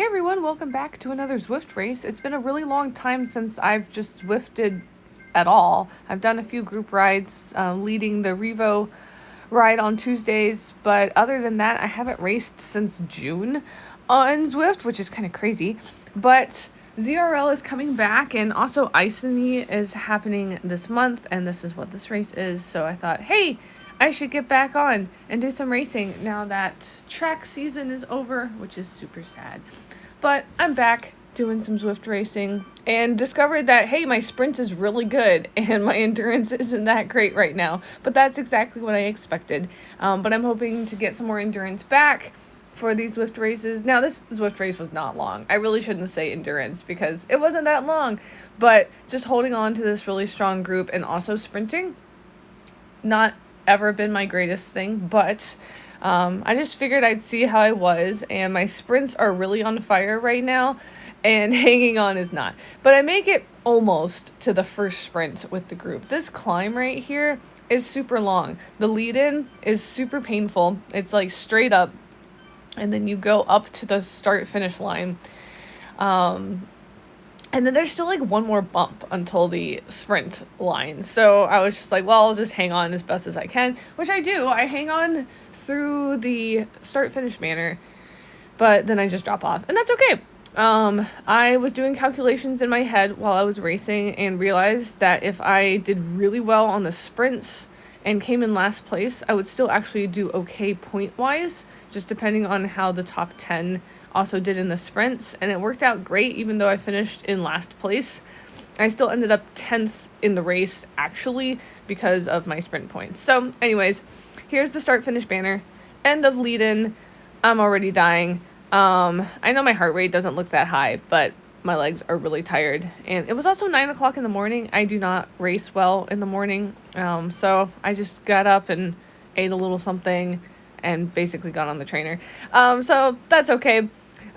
Hey everyone, welcome back to another Zwift race. It's been a really long time since I've just Zwifted at all. I've done a few group rides, leading the Revo ride on Tuesdays, but other than that, I haven't raced since June on Zwift, which is kind of crazy. But ZRL is coming back, and also Iceni is happening this month, and this is what this race is. So I thought, hey, I should get back on and do some racing now that track season is over, which is super sad. But I'm back doing some Zwift racing and discovered that, hey, my sprint is really good and my endurance isn't that great right now. But that's exactly what I expected. But I'm hoping to get some more endurance back for these Zwift races. Now, this Zwift race was not long. I really shouldn't say endurance because it wasn't that long. But just holding on to this really strong group and also sprinting, not ever been my greatest thing, but I just figured I'd see how I was, and my sprints are really on fire right now, and hanging on is not. But I make it almost to the first sprint with the group. This climb right here is super long. The lead-in is super painful. It's like straight up, and then you go up to the start-finish line. And then there's still like one more bump until the sprint line. So I was just like, well, I'll just hang on as best as I can, which I do. I hang on through the start-finish manner, but then I just drop off, and that's okay. I was doing calculations in my head while I was racing and realized that if I did really well on the sprints and came in last place, I would still actually do okay point-wise, just depending on how the top 10 also did in the sprints, and it worked out great. Even though I finished in last place, I still ended up 10th in the race actually because of my sprint points. So anyways, here's the start finish banner, end of lead-in. I'm already dying. I know my heart rate doesn't look that high, but my legs are really tired, and it was also 9 o'clock in the morning. I do not race well in the morning, so I just got up and ate a little something and basically got on the trainer. So that's okay.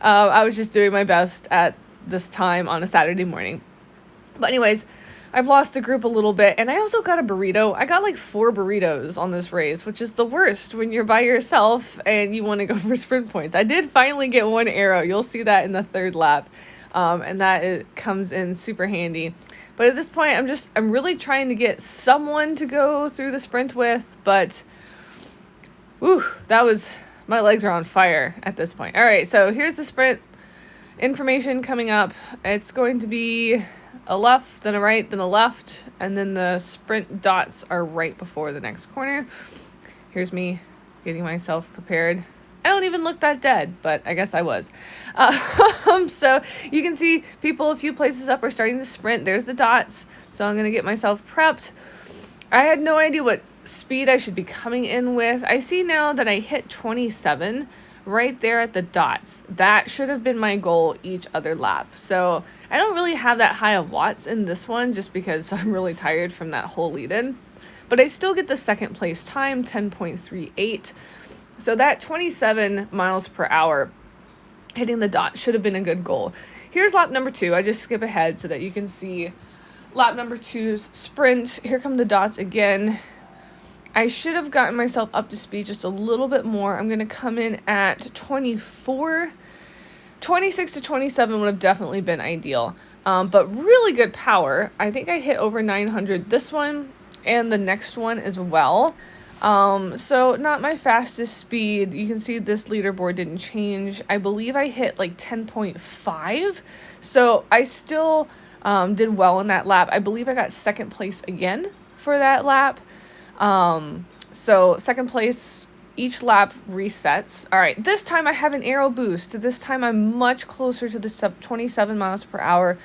I was just doing my best at this time on a Saturday morning. But anyways, I've lost the group a little bit, and I also got a burrito. I got like 4 burritos on this race, which is the worst when you're by yourself and you want to go for sprint points. I did finally get 1 arrow. You'll see that in the 3rd lap, and it comes in super handy. But at this point, I'm really trying to get someone to go through the sprint with, but my legs are on fire at this point. All right, so here's the sprint information coming up. It's going to be a left, then a right, then a left, and then the sprint dots are right before the next corner. Here's me getting myself prepared. I don't even look that dead, but I guess I was. So you can see people a few places up are starting to sprint. There's the dots, so I'm going to get myself prepped. I had no idea what speed I should be coming in with. I see now that I hit 27 right there at the dots. That should have been my goal each other lap. So I don't really have that high of watts in this one just because I'm really tired from that whole lead-in. But I still get the 2nd place time, 10.38. So that 27 miles per hour hitting the dot should have been a good goal. Here's lap number 2. I just skip ahead so that you can see lap number 2's sprint. Here come the dots again. I should have gotten myself up to speed just a little bit more. I'm going to come in at 24. 26 to 27 would have definitely been ideal. But really good power. I think I hit over 900 this one and the next one as well. So not my fastest speed. You can see this leaderboard didn't change. I believe I hit like 10.5. So I still did well in that lap. I believe I got 2nd place again for that lap. So 2nd place, each lap resets. All right, this time I have an arrow boost. This time I'm much closer to the 27 miles per hour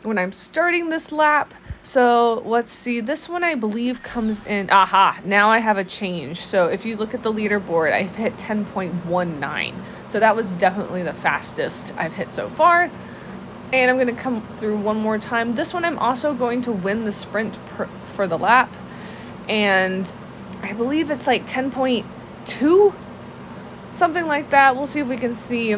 when I'm starting this lap. So let's see, this one I believe comes in, now I have a change. So if you look at the leaderboard, I've hit 10.19. So that was definitely the fastest I've hit so far. And I'm going to come through one more time. This one I'm also going to win the sprint for the lap. And I believe it's like 10.2, something like that. We'll see if we can see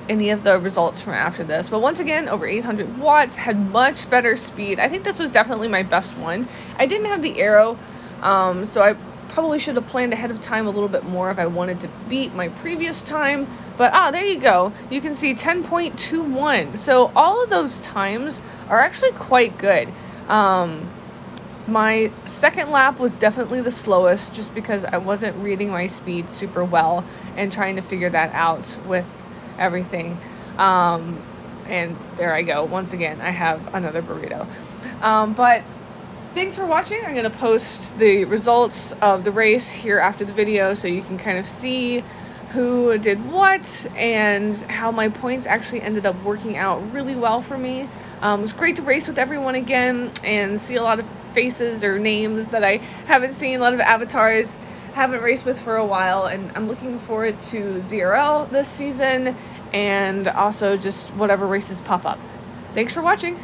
any of the results from after this. But once again, over 800 watts, had much better speed. I think this was definitely my best one. I didn't have the arrow, so I probably should have planned ahead of time a little bit more if I wanted to beat my previous time. But there you go. You can see 10.21. So all of those times are actually quite good. My second lap was definitely the slowest just because I wasn't reading my speed super well and trying to figure that out with everything. And there I go. Once again, I have another burrito. But thanks for watching. I'm going to post the results of the race here after the video so you can kind of see who did what and how my points actually ended up working out really well for me. It was great to race with everyone again and see a lot of faces or names that I haven't seen, a lot of avatars haven't raced with for a while, and I'm looking forward to ZRL this season and also just whatever races pop up. Thanks for watching.